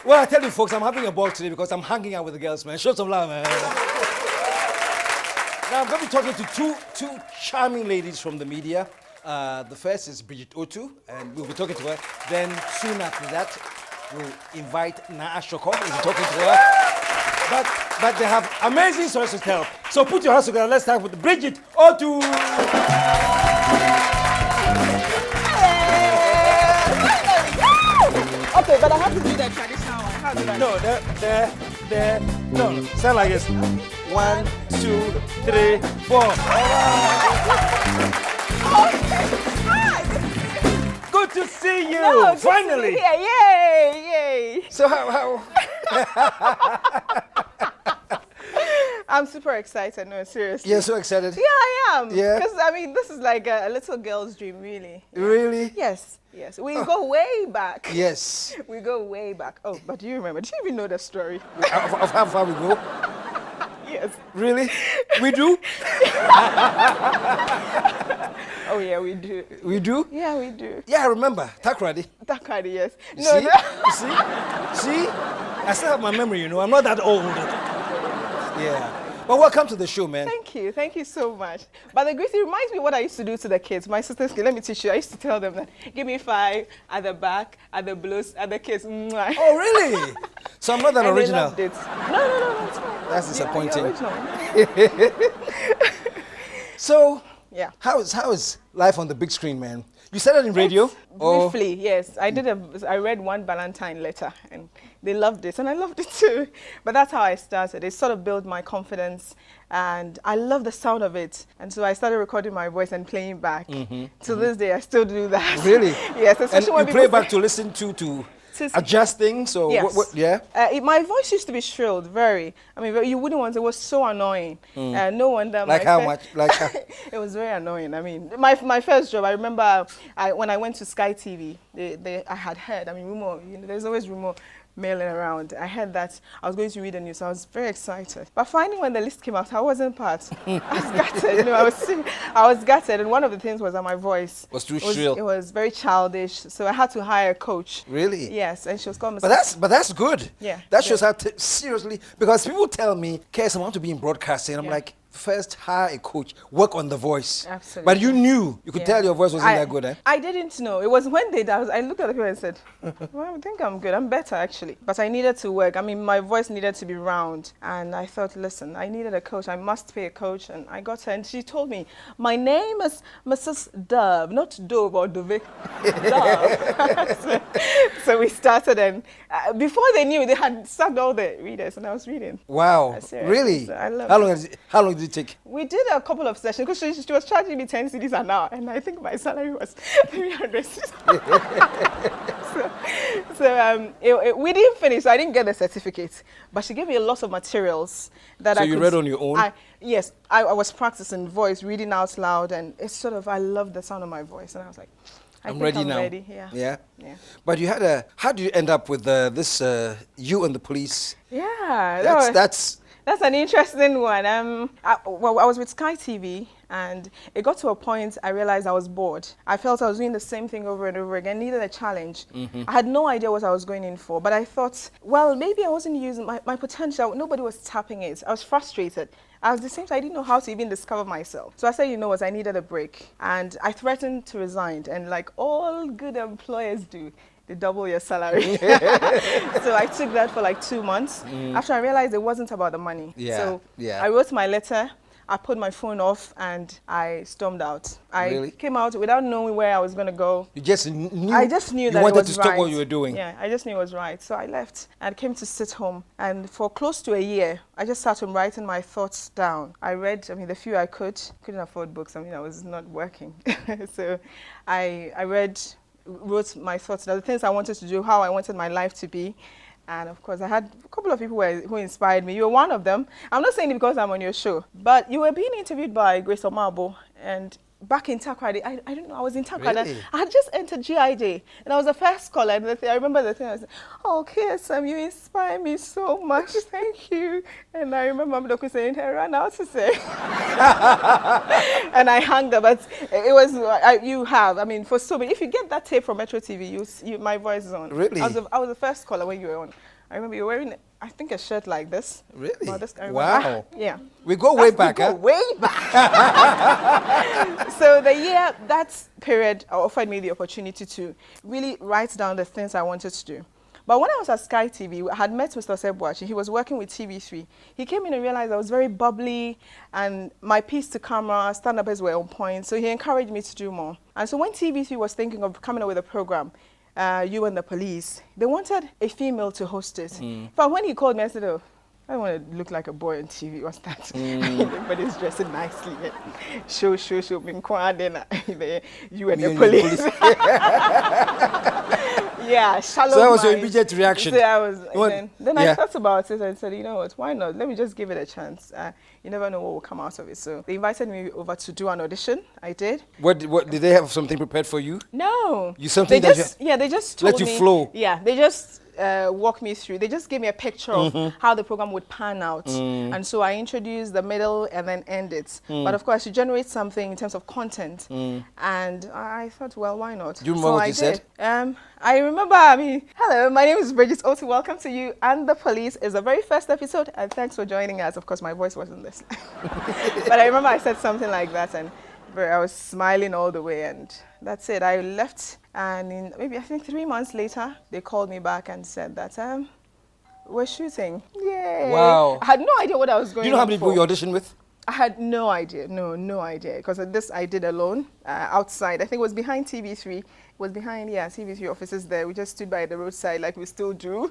Well, I tell you folks, I'm having a ball today because I'm hanging out with the girls, man. Show some love, man. Now, I'm going to be talking to two charming ladies from the media. The first is Bridget Otoo, and we'll be talking to her. Then, soon after that, we'll invite Ashorkor. We'll be talking to her. But they have amazing stories to tell. So put your hands together. Let's start with Bridget Otoo. Okay, but I have to do the traditional one. How do I do that? No. Sound like this. 1, 2, 3, 4. Good to see you. No, finally. Yeah, yay. So how? I'm super excited. No, seriously. You're so excited. Yeah, I am. Yeah. Because I mean, this is like a little girl's dream, really. Really? Yes. We go way back. Yes. We go way back. Oh, but do you remember? Do you even know the story? Of how far we go? Yes. Really? We do? Oh yeah, we do. We do? Yeah, we do. Yeah, I remember. Takrady. Takrady, yes. You see? You see? I still have my memory, you know. I'm not that old. Yeah. Well, welcome to the show, man. Thank you so much. But the grease, it reminds me of what I used to do to the kids. My sisters, let me teach you. I used to tell them that, give me 5 at the back, at the blows, at the kiss. Mwah. Oh, really? So I'm not that original. They loved it. No, that's fine. That's disappointing. Yeah, So, yeah. How is life on the big screen, man? You started in radio? Briefly, yes. I read one Valentine letter and they loved it and I loved it too. But that's how I started. It sort of built my confidence and I love the sound of it. And so I started recording my voice and playing back. To this day, I still do that. Really? Yes. Especially and when you play back to listen to adjust things? Or yes. Yeah? My voice used to be shrilled, very. I mean, you wouldn't want it. It was so annoying. No wonder. Like how much? Like how? It was very annoying. I mean, my first job, I remember when I went to Sky TV, I had heard, I mean, rumor, there's always rumor mailing around. I heard that I was going to read the news. So I was very excited. But finally, when the list came out, I wasn't part. I was gutted. I was gutted. And one of the things was that my voice was too shrill. It was very childish. So I had to hire a coach. Really? Yes. And she was called. But that's good. Yeah. That shows how seriously, because people tell me, KSM, I want to be in broadcasting. I'm like, first hire a coach, work on the voice. Absolutely. But you knew, you could tell your voice wasn't that good, eh? I didn't know. It was when I looked at the people and said, well, I think I'm good. I'm better, actually. But I needed to work. I mean, my voice needed to be round. And I thought, listen, I needed a coach. I must pay a coach. And I got her. And she told me, my name is Mrs. Dove, not Dove or Dove. Dove. so we started. And before they knew, they had sucked all the readers. And I was reading. Wow. Really? So I loved How long did it take? We did a couple of sessions because she was charging me 10 cedis an hour, and I think my salary was 300 we didn't finish, so I didn't get the certificate. But she gave me a lot of materials that you read on your own? Yes, I was practicing voice, reading out loud, and it's sort of, I love the sound of my voice, and I was like, I'm ready now. Yeah. But you had how do you end up with this, you and the police? Yeah. That's an interesting one. I was with Sky TV, and it got to a point I realized I was bored. I felt I was doing the same thing over and over again, needed a challenge. I had no idea what I was going in for, but I thought, well, maybe I wasn't using my potential. Nobody was tapping it. I was frustrated. At the same time, I didn't know how to even discover myself. So I said, you know what, I needed a break. And I threatened to resign. And like all good employers do, they double your salary. So I took that for like 2 months. After I realized it wasn't about the money. So I wrote my letter, I put my phone off, and I stormed out. I came out without knowing where I was going to go. You just knew? I just knew that you wanted it was to stop right. what you were doing? Yeah, I just knew it was right. So I left and came to sit home. And for close to a year, I just sat home writing my thoughts down. I read, the few I couldn't afford books. I was not working. So I wrote my thoughts, the things I wanted to do, how I wanted my life to be. And of course, I had a couple of people who inspired me. You were one of them. I'm not saying it because I'm on your show, but you were being interviewed by Grace Omabo, and back in Takoradi. I don't know, I was in Takoradi. Really? I had just entered GIJ, and I was the first caller. And I remember the thing, I was like, oh, KSM, you inspire me so much. Thank you. And I remember Mdoku saying, hey, run out to say. And I hung up, but it was, for so many, if you get that tape from Metro TV, my voice is on. Really? I was the first caller when you were on. I remember you were wearing, I think, a shirt like this. Really? Wow. Yeah. We go way back, huh? Way back. So that period offered me the opportunity to really write down the things I wanted to do. But when I was at Sky TV, I had met Mr. Sebwachi. He was working with TV3. He came in and realized I was very bubbly, and my piece to camera, stand-uppers were on point, so he encouraged me to do more. And so when TV3 was thinking of coming up with a program, You and the Police, they wanted a female to host it. But when he called me, I said, oh, I don't want to look like a boy on TV. What's that? Everybody's dressing nicely. Show, You and the Police. Yeah, shallow. So that was your immediate reaction. So I thought about it and said, you know what, why not? Let me just give it a chance. You never know what will come out of it. So they invited me over to do an audition. I did. What did they have something prepared for you? No. They just told let you me, flow. Yeah, they just walk me through. They just gave me a picture of how the program would pan out. And so I introduced the middle and then end it. But of course, you generate something in terms of content. And I thought, well, why not? Do you remember what you said? I remember, hello, my name is Bridget Otoo. Welcome to You and the Police. It's the very first episode, and thanks for joining us. Of course, my voice wasn't this. But I remember I said something like that, and I was smiling all the way, and that's it. I left, and in maybe, I think 3 months later, they called me back and said that we're shooting. Yay! Wow. I had no idea what I was going to do. Do you know how many people you auditioned with? I had no idea, no idea, because this I did alone, outside. I think it was behind TV3. It was behind, TV3 offices there. We just stood by the roadside like we still do.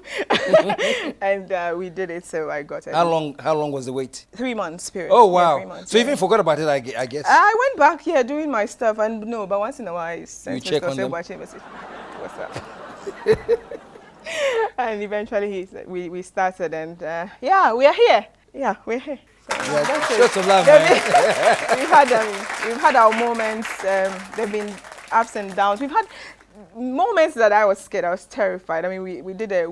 And we did it, so I got it. How long was the wait? 3 monds period. Oh, wow. Yeah, 3 months, so you even forgot about it, I guess? I went back, doing my stuff, and but once in a while, I sent check on them. Watching message. What's up? And eventually we started, and we are here. Yeah, we're here. So, Shots of love, man. We've had our moments. There've been ups and downs. We've had moments that I was scared. I was terrified. We did a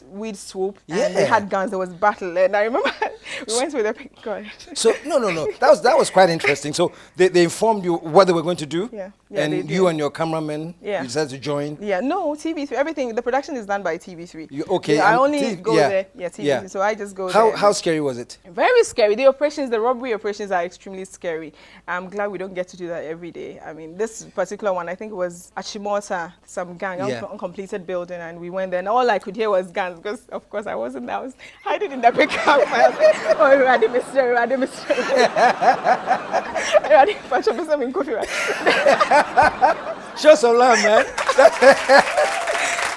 weed swoop, and we had guns. There was battle, and I remember we went with a gun. So no. That was quite interesting. So they informed you what they were going to do. And you and your cameraman, you decided to join. No, TV3. Everything. The production is done by TV3. Okay. I only go there. TV3. So I just go there. How scary was it? Very scary. The robbery operations are extremely scary. I'm glad we don't get to do that every day. This particular one, I think it was Achimota, some gang, uncompleted building, and we went there, and all I could hear was guns, because of course I wasn't there. I was hiding in the pickup. Oh, Radi Mr. Show some love, man.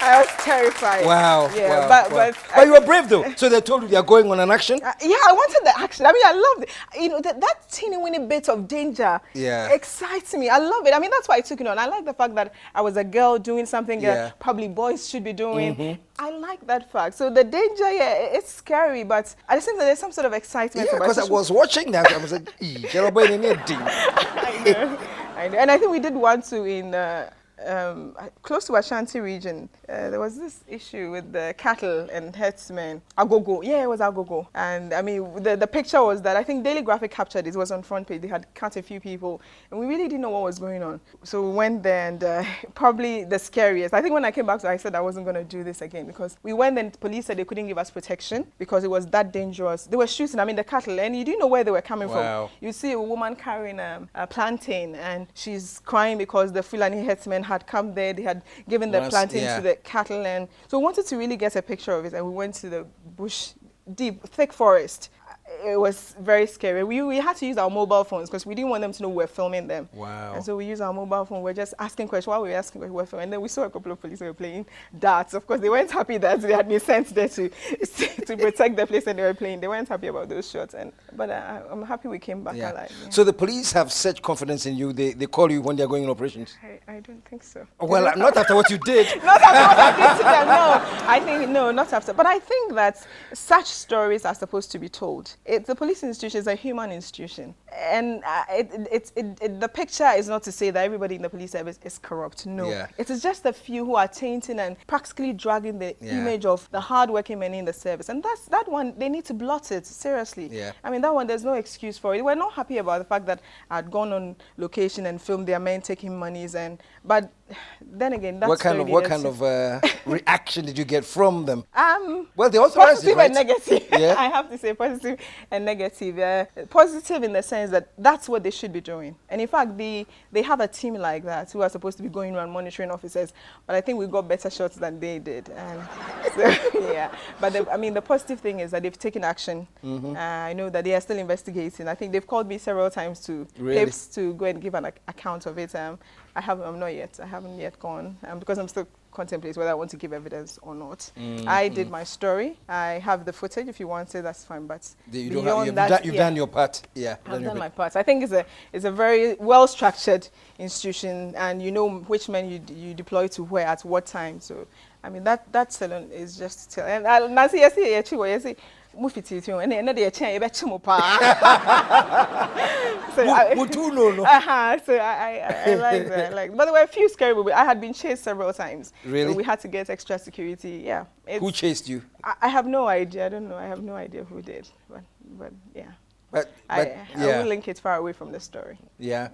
I was terrified. Wow. Yeah, wow, but you were brave though. So they told you they are going on an action? I wanted the action. I loved it. That teeny weeny bit of danger excites me. I love it. That's why I took it on. I like the fact that I was a girl doing something that probably boys should be doing. I like that fact. So the danger, it's scary, but at the same time, there's some sort of excitement. Yeah, because I was watching that. I was like, I know. And I think we did one too in close to Ashanti region. There was this issue with the cattle and herdsmen. Agogo. Yeah, it was Agogo. And the picture was that I think Daily Graphic captured it. It was on front page. They had cut a few people, and we really didn't know what was going on. So we went there, and probably the scariest. I think when I came back, I said I wasn't going to do this again, because we went and police said they couldn't give us protection because it was that dangerous. They were shooting, the cattle, and you didn't know where they were coming from. You see a woman carrying a plantain, and she's crying because the Fulani herdsmen had come there. They had given the plantain to the cattle, and so we wanted to really get a picture of it, and we went to the bush, deep, thick forest. It was very scary. We had to use our mobile phones because we didn't want them to know we were filming them. Wow. And so we used our mobile phone. We're just asking questions. While we were asking questions, we were filming. And then we saw a couple of police who were playing darts. Of course, they weren't happy that they had been sent there to protect the place, and they were playing. They weren't happy about those shots. But I'm happy we came back alive. Yeah. So the police have such confidence in you. They call you when they're going on operations? I don't think so. Well, not after what you did. Not after what I did to them, no. I think, no, not after. But I think that such stories are supposed to be told. the police institution is a human institution, and the picture is not to say that everybody in the police service is corrupt. No, it is just a few who are tainting and practically dragging the image of the hardworking men in the service, and that one they need to blot it seriously. I mean, that one there's no excuse for it. We're not happy about the fact that I'd gone on location and filmed their men taking monies, but then again, that's what kind of reaction did you get from them? Well, they also positive right? and negative. I have to say positive and negative. Positive in the sense that that's what they should be doing, and in fact, they have a team like that who are supposed to be going around monitoring officers. But I think we got better shots than they did. So, but I mean, the positive thing is that they've taken action. I know that they are still investigating. I think they've called me several times to tapes to go and give an account of it. I haven't yet gone because I'm still contemplating whether I want to give evidence or not. I did my story. I have the footage. If you want it, that's fine. But you've done your part. Yeah, I've done my part. I think it's a very well structured institution, and you know which men you deploy to where at what time. So I mean that salon is just tell. And Nancy, yes. So I like that. But there were a few scary movies. I had been chased several times. Really? So we had to get extra security. Yeah. Who chased you? I have no idea. I don't know. I have no idea who did. But yeah. But I will link it far away from the story. Yeah.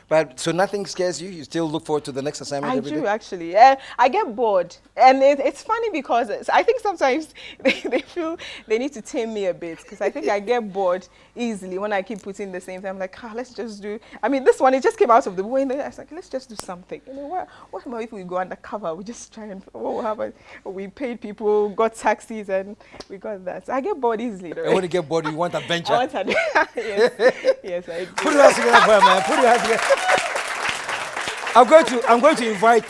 But so nothing scares you? You still look forward to the next assignment every day? I do, actually. I get bored. And it's funny because I think sometimes they feel they need to tame me a bit, because I think I get bored easily when I keep putting the same thing. I'm like, let's just do... I mean, this one, it just came out of the way. And I was like, let's just do something. You know, what about if we go undercover? We just try and... What will happen? We paid people, got taxis, and we got that. So I get bored easily. And when you get bored, you want adventure? I want adventure. Yes, I do. Put your hands together for her, man. Put your hands together. I'm going to invite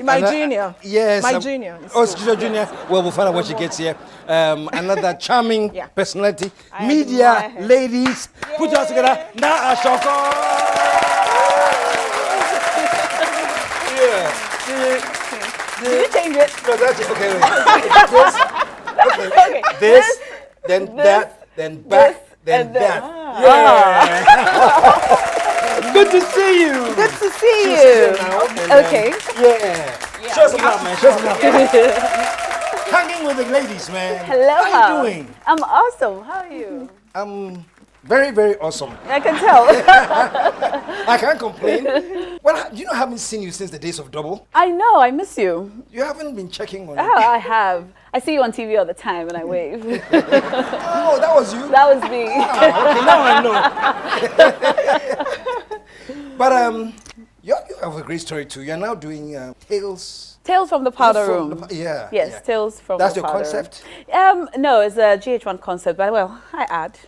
my junior. Yes, my junior. She's your junior. Well, we'll find out when she gets here. Another charming personality, media ladies. Yay. Put your hands together. Now, Ashorkor. Did you change it? No, that's it. Okay, wait. This, then that, then back. Then that. Good to see you. Good to see you. Okay. Yeah. Show some love, man. Show some love. Hanging with the ladies, man. Hello. How you doing? I'm awesome. How are you? I'm very, very awesome. I can tell. I can't complain. Well, you know, I haven't seen you since the days of Double. I know. I miss you. You haven't been checking on me. Oh, I have. I see you on TV all the time and I wave. Oh, that was you? That was me. Okay, now I know. But you have a great story too. You're now doing Tales from the Powder Room. Yes, Tales from the Powder Room. That's your concept? No, it's a GH1 concept, but well, I add.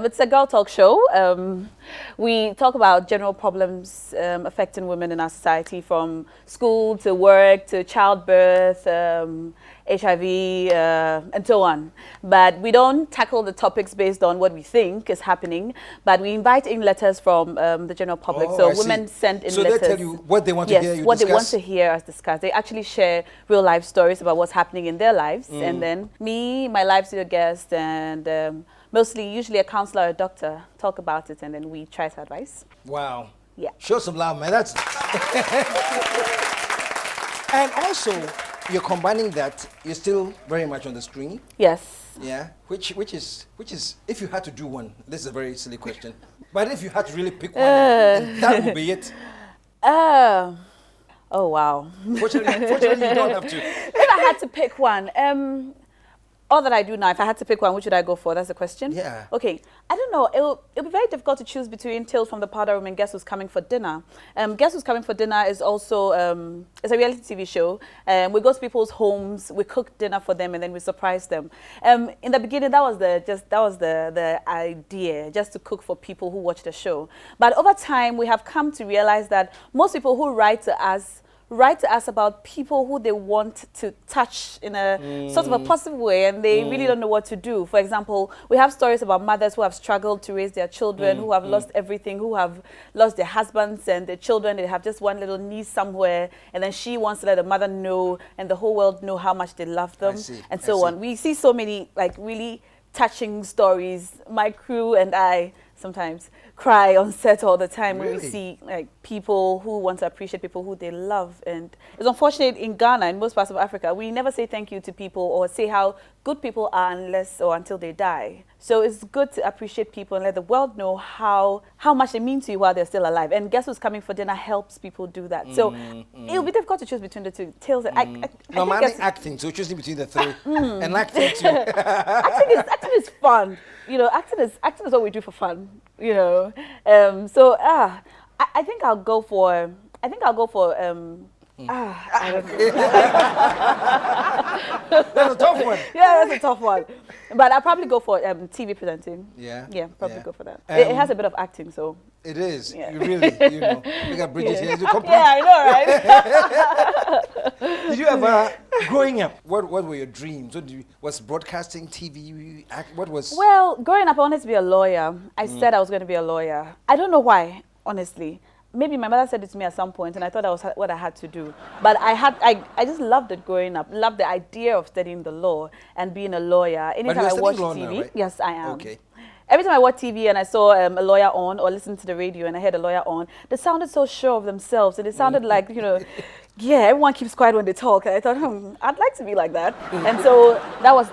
It's a girl talk show. We talk about general problems affecting women in our society, from school to work to childbirth, HIV, and so on. But we don't tackle the topics based on what we think is happening, but we invite in letters from the general public. So women send in letters. So they tell you what they want to hear you what discuss? they want to hear us discuss. They actually share real life stories about what's happening in their lives. And then me, my live studio guest, and usually a counselor or a doctor talk about it, and then we try to advise. Wow. Yeah. Show some love, man. That's... And also, you're combining that, you're still very much on the screen. Yes. Yeah, which is, if you had to do one, this is a very silly question, but if you had to really pick one, that would be it. Oh, wow. Fortunately, you don't have to. If I had to pick one, all that I do now, if I had to pick one, which would I go for? That's the question? Yeah. Okay. I don't know. It'll be very difficult to choose between Tales from the Powder Room and Guess Who's Coming for Dinner. Guess Who's Coming for Dinner is also, it's a reality TV show. We go to people's homes, we cook dinner for them, and then we surprise them. In the beginning, that was the idea, just to cook for people who watch the show. But over time, we have come to realize that most people who write to us about people who they want to touch in a sort of a positive way, and they really don't know what to do. For example, we have stories about mothers who have struggled to raise their children, who have lost everything, who have lost their husbands and their children. They have just one little niece somewhere, and then she wants to let the mother know and the whole world know how much they love them, and so on. We see so many like really touching stories. My crew and I sometimes cry on set all the time when we Really? see like people who want to appreciate people who they love. And it's unfortunate in Ghana and most parts of Africa, we never say thank you to people or say how good people are unless or until they die. So it's good to appreciate people and let the world know how much they mean to you while they're still alive. And Guess Who's Coming for Dinner helps people do that. So it'll be difficult to choose between the two. Tales. No, man, acting. So choosing between the three and acting too. acting is fun. You know, acting is what we do for fun. You know, I think I'll go for. I don't know. That's a tough one. Yeah, that's a tough one. But I'll probably go for TV presenting. Yeah. Yeah, probably Yeah. go for that. It has a bit of acting, so. It is. Yeah. You really, look at Bridget here. You complete. Yeah, I know, right? Did you ever, growing up, what were your dreams? Was broadcasting, TV, what was? Well, growing up, I wanted to be a lawyer. I said I was going to be a lawyer. I don't know why, honestly. Maybe my mother said it to me at some point, and I thought that was what I had to do. But I just loved it growing up. Loved the idea of studying the law and being a lawyer. Anytime I watched TV, now, right? yes, I am. Okay. Every time I watch TV and I saw a lawyer on or listened to the radio and I heard a lawyer on, they sounded so sure of themselves, and it sounded like, yeah, everyone keeps quiet when they talk. And I thought, I'd like to be like that. And so that was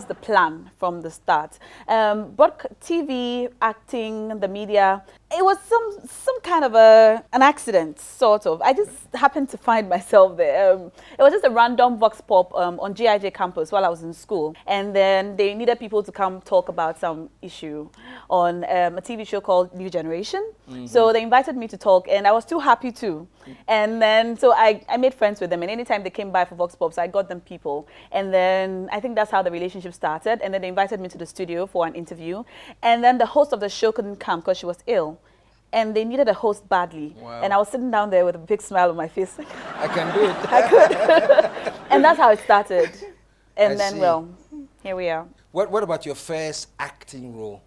the plan from the start. But TV, acting, the media, it was some kind of an accident, sort of. I just happened to find myself there. It was just a random vox pop on GIJ campus while I was in school. And then they needed people to come talk about some issue on a TV show called New Generation. So they invited me to talk, and I was too happy to. And then, so I made friends with them, and anytime they came by for vox pops, I got them people. And then I think that's how the relationship started. And then they invited me to the studio for an interview. And then the host of the show couldn't come because she was ill. And they needed a host badly. Wow. And I was sitting down there with a big smile on my face. I can do it. I could. And that's how it started. And I then, see. well, here we are. What about your first acting role?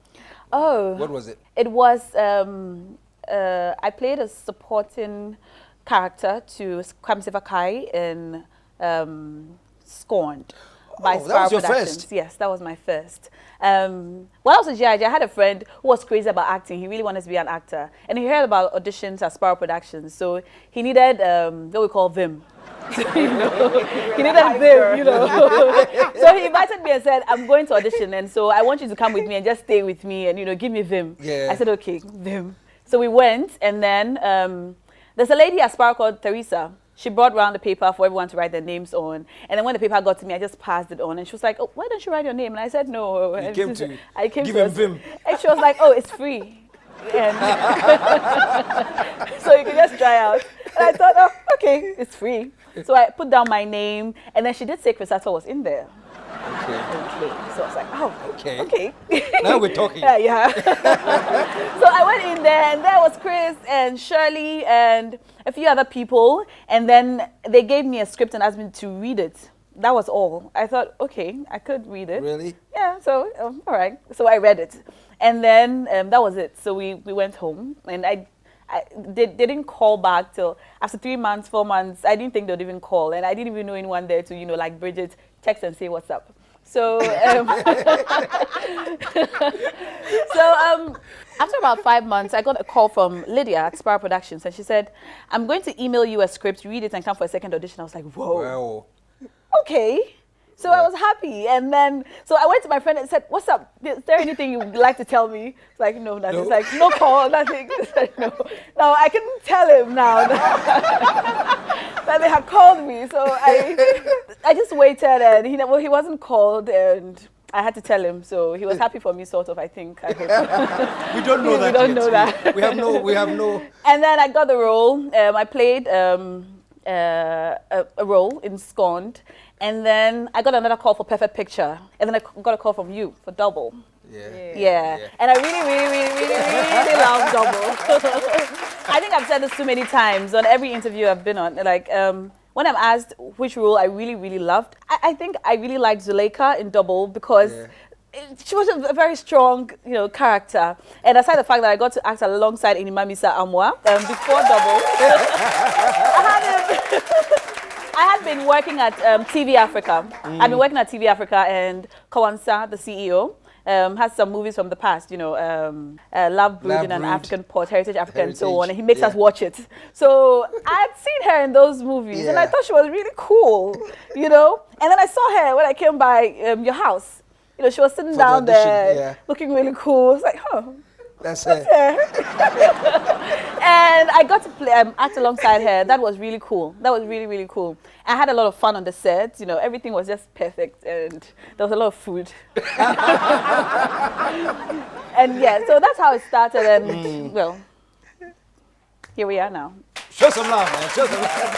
Oh. What was it? It was, I played a supporting character to Kwamse Vakai in Scorned by Oh, that Sparrow was your Productions. first? Yes, that was my first. When I was a GIJ, I had a friend who was crazy about acting. He really wanted to be an actor. And he heard about auditions at Sparrow Productions. So he needed what we call Vim. He needed Vim, So he invited me and said, I'm going to audition. And so I want you to come with me and just stay with me and, give me Vim. Yeah. I said, okay, Vim. So we went, and then there's a lady at Sparrow called Teresa. She brought round the paper for everyone to write their names on. And then when the paper got to me, I just passed it on. And she was like, oh, why don't you write your name? And I said, no. You came to I came give to him Vim. And she was like, oh, it's free. And so you can just try out. And I thought, oh, okay, it's free. So I put down my name. And then she did say Chris Atto was in there. Okay. So I was like, oh, Okay. okay. Now we're talking. Yeah. So I went in there, and there was Chris and Shirley and a few other people. And then they gave me a script and asked me to read it. That was all. I thought, okay, I could read it. Really? Yeah, so, all right. So I read it. And then that was it. So we went home, and they didn't call back till after 3 months, 4 months. I didn't think they'd even call, and I didn't even know anyone there to, like Bridget, text and say what's up. So, after about 5 months, I got a call from Lydia at Sparrow Productions, and she said, I'm going to email you a script, read it, and come for a second audition. I was like, whoa. Wow. Okay. So I was happy. And then, so I went to my friend and said, what's up? Is there anything you would like to tell me? It's like, no, nothing. No? It's like, no call, nothing. It's like, no. Now I can tell him now that they had called me. So I just waited, and he wasn't called, and I had to tell him. So he was happy for me, sort of, I think. I hope. We don't know that We don't yet. know that. We have no. And then I got the role. I played a role in Scorned. And then I got another call for Perfect Picture. And then I got a call from you for Double. Yeah. And I really love Double. I think I've said this too many times on every interview I've been on. Like, when I'm asked which role I really loved, I think I really liked Zuleika in Double because she was a very strong, character. And aside the fact that I got to act alongside Inimamisa Amwa before Double, I had been working at TV Africa. I've been working at TV Africa, and Kawansa, the CEO, has some movies from the past, you know, Love Brood and African Port, Heritage Africa and so on, and he makes us watch it. So I'd seen her in those movies and I thought she was really cool, you know. And then I saw her when I came by your house. You know, she was sitting down there looking really cool. I was like, huh. That's her. And I got to play, act alongside her. That was really cool. That was really, really cool. I had a lot of fun on the set. You know, everything was just perfect, and there was a lot of food. And yeah, so that's how it started. And well, here we are now. Show some love, man. Show some love.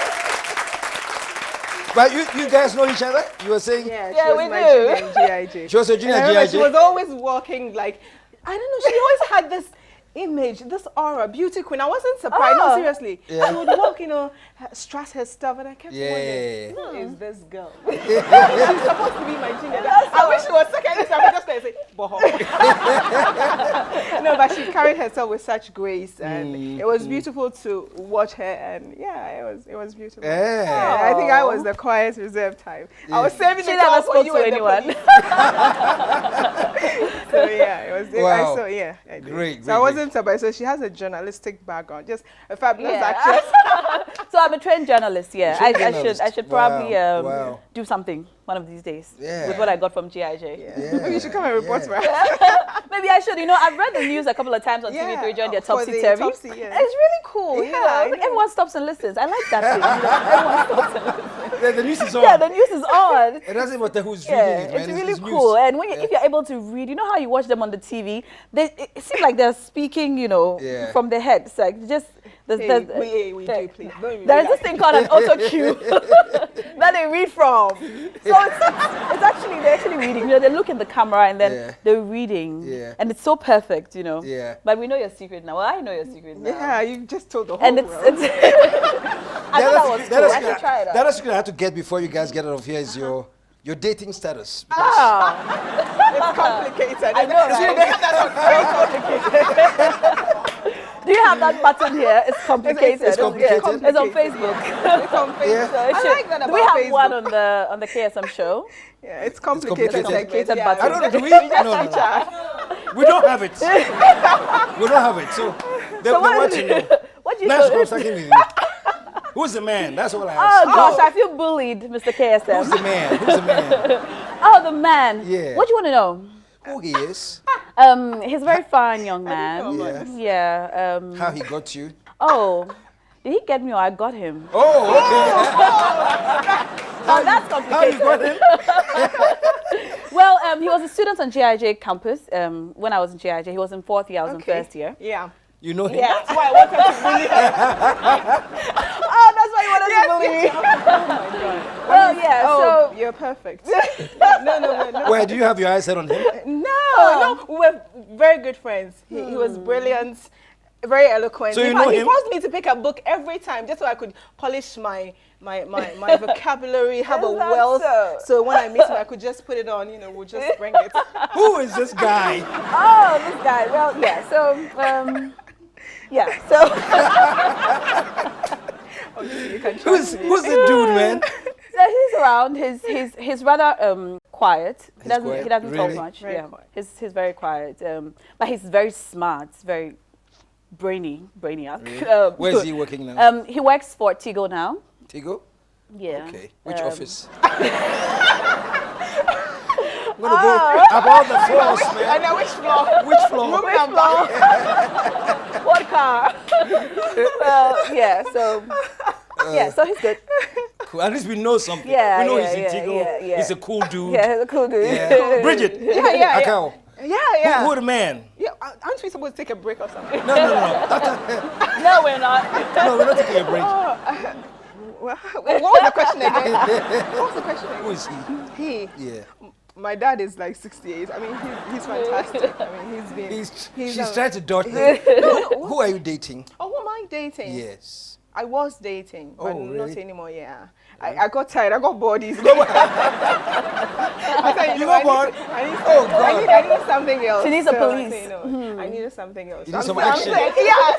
But you guys know each other? You were saying? Yeah, yeah, we do. GIJ. She was a junior GIJ? She was always walking like, I don't know, she always had this image, this aura, beauty queen. I wasn't surprised, no, seriously. Yeah. She would walk, you know, stress her stuff, and I kept wondering, who is this girl? She's supposed to be my junior. I wish she was second, so I was just going to say, boho. No, but she carried herself with such grace, and it was beautiful to watch her, and yeah, it was beautiful. Yeah, I think I was the quiet, reserved type. I was saving she the never time for spoke you to and anyone. So yeah, it was. Wow. I did. Great. So I wasn't surprised. So she has a journalistic background, just a fabulous actress. So I'm a trained journalist. Yeah, I should probably do something one of these days with what I got from GIJ. Maybe you should come and report for us. Maybe I should. You know, I've read the news a couple of times on TV3 during their topsy-turvy. It's really cool. You know, everyone stops and listens. I like that thing. You know, everyone stops and listens. The news is on. Yeah, the news is on. It doesn't matter who's reading it, man. It's really cool. And when if you're able to read, you know how you watch them on the TV, it seems like they're speaking, you know, from their head. It's like just we do, please. There's this thing called an auto-cue that they read from. So they're actually reading. You know, they look in the camera and then they're reading. And it's so perfect, you know. But we know your secret now. Well, I know your secret now. Yeah, you just told the whole world. I thought that was cool. I should try it out. That is good I have to get before you guys get out of here is your dating status. It's complicated. I know, right? Do you have that button here? It's complicated. It's complicated. It's on Facebook. It's on Facebook. So I like that about we have Facebook. one on the KSM show. Yeah, it's complicated. It's complicated button. I don't know. Do we? No. We don't have it. We don't have it. So they're watching you. What do you Nice conversation with you. Who's the man? That's all I ask. Oh gosh, I feel bullied, Mr. KSM. Who's the man? Who's the man? Oh, the man. Yeah. What do you want to know? Who he is? He's a very fine young man. Yeah. How he got you? Oh, did he get me or I got him? Oh, okay. Oh, that's complicated. How you got him? Well, he was a student on GIJ campus when I was in GIJ. He was in 4th year, I was in 1st year. Yeah. You know him? Yeah, that's why I wanted to bully her. Oh, that's why you wanted to bully me. Oh my God. Well, yeah, so you're perfect. No. Where do you have your eyes set on him? No, we were very good friends. He was brilliant, very eloquent. So you know him? He forced me to pick a book every time just so I could polish my vocabulary, have a wealth. So when I meet him, I could just put it on, you know, we'll just bring it. Who is this guy? Oh, this guy. Well, yeah, so, Who's the dude, man? So he's around. He's rather quiet. He doesn't talk much. He's very quiet. But he's very smart. Very brainiac. Really? Where is he working now? He works for Tigo now. Tigo? Yeah. Okay. Which office? I'm gonna go about the floors, man. I know which floor. Which floor? Which floor? What car? Yeah. So. Yeah, so he's good. Cool. At least we know something. Yeah, we know he's yeah, in Tigo. yeah. He's a cool dude. Yeah, he's a cool dude. Yeah. Bridget. Yeah. Akao. Yeah. Who the man? Yeah, aren't we supposed to take a break or something? No. No, we're not. No, we're not taking a break. What was the question again? Who is he? Yeah. My dad is like 68. I mean, he's fantastic. I mean, She's trying to dodge him. Who are you dating? Oh, who am I dating? Yes. I was dating, but really? not anymore, yeah. I got tired, I got bored. I thought, You got bored? I need something else. She needs a police. I needed something else. You need some action.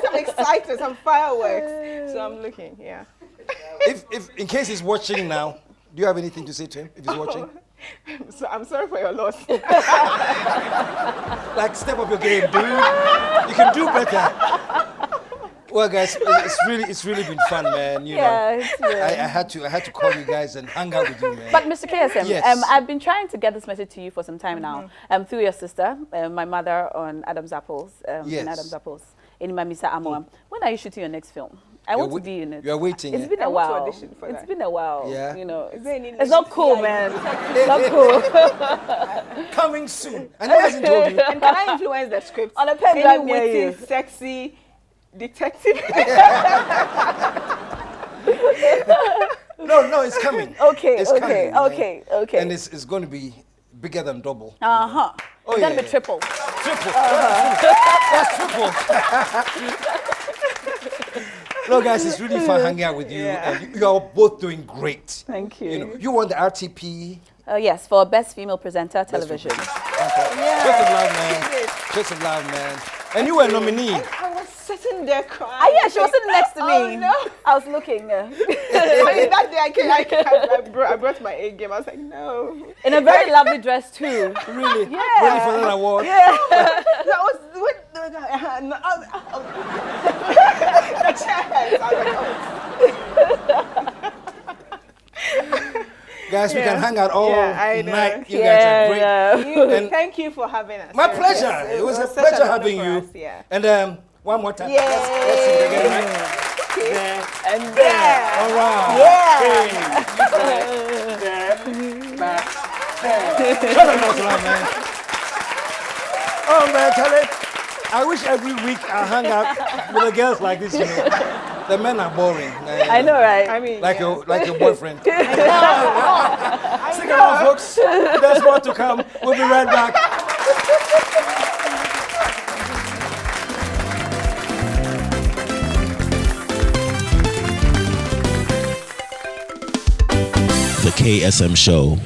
Some excitement, some fireworks. So I'm looking, yeah. If in case he's watching now, do you have anything to say to him if he's watching? So I'm sorry for your loss. Like, step up your game, dude. You can do better. Well, guys, it's really been fun, man. You know, I had to call you guys and hang out with you, man. But Mr. KSM, Yes. I've been trying to get this message to you for some time now. Through your sister, my mother on Adam's Apples, Yes. in Adam's Apples, in Mamisa Amoa. When are you shooting your next film? I want to be in it. You're waiting. It's been I a want to while. audition for It's that. been a while. Yeah. You know, Is there any it's not cool, man. It's not cool. Coming soon. And he hasn't told you. And can I influence the script? On a pen Any drive near witty, you. sexy detective? No, it's coming. Okay, It's okay, coming, man. okay, okay. And it's going to be bigger than double. Uh-huh. Oh, It's yeah, gonna be yeah. triple. Triple. That's triple. No, guys, it's really fun hanging out with you. Yeah. And you are both doing great. Thank you. You know, you won the RTP. Yes, for Best Female Presenter Television. Okay. Show some love, man. Show some love, man. And you were a nominee. I was sitting there crying. Ah, yeah, she was sitting next to me. Oh, no. I was looking. That day I brought my A game. I was like, no. In a very lovely dress, too. Really? Yeah. Ready for that award? Yeah. That was the chance. I was like, Guys, we can hang out all I know. night. You guys are great. And thank you for having us. my Yes, pleasure. yes. It was a such pleasure an honor having for you. us, yeah. And one more time. Yay. Let's sing it again, right? There. And there. All right. Yeah. Back. Shut up, man. Oh, man, Charlie. I wish every week I hung out with the girls like this, you know. The men are boring. I know, right? I mean, Like yeah. your boyfriend. Stick around, folks. There's more to come. We'll be right back. The KSM Show.